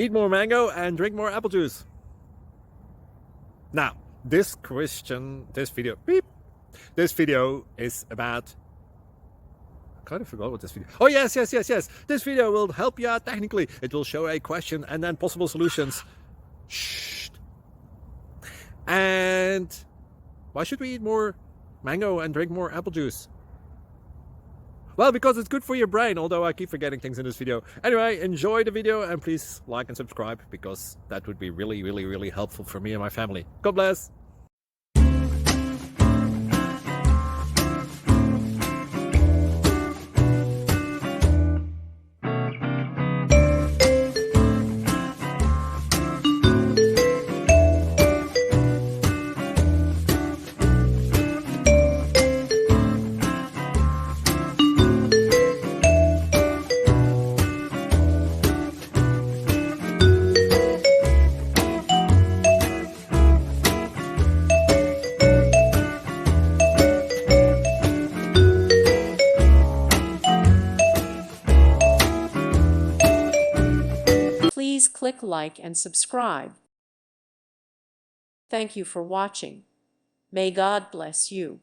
Eat more mango and drink more apple juice. Now, this video is about... I kind of forgot what this video... Oh, yes. This video will help you out technically. It will show a question and then possible solutions. Shh. And why should we eat more mango and drink more apple juice? Well, because it's good for your brain, although I keep forgetting things in this video. Anyway, enjoy the video and please like and subscribe, because that would be really helpful for me and my family. God bless! Please click like and subscribe. Thank you for watching. May God bless you.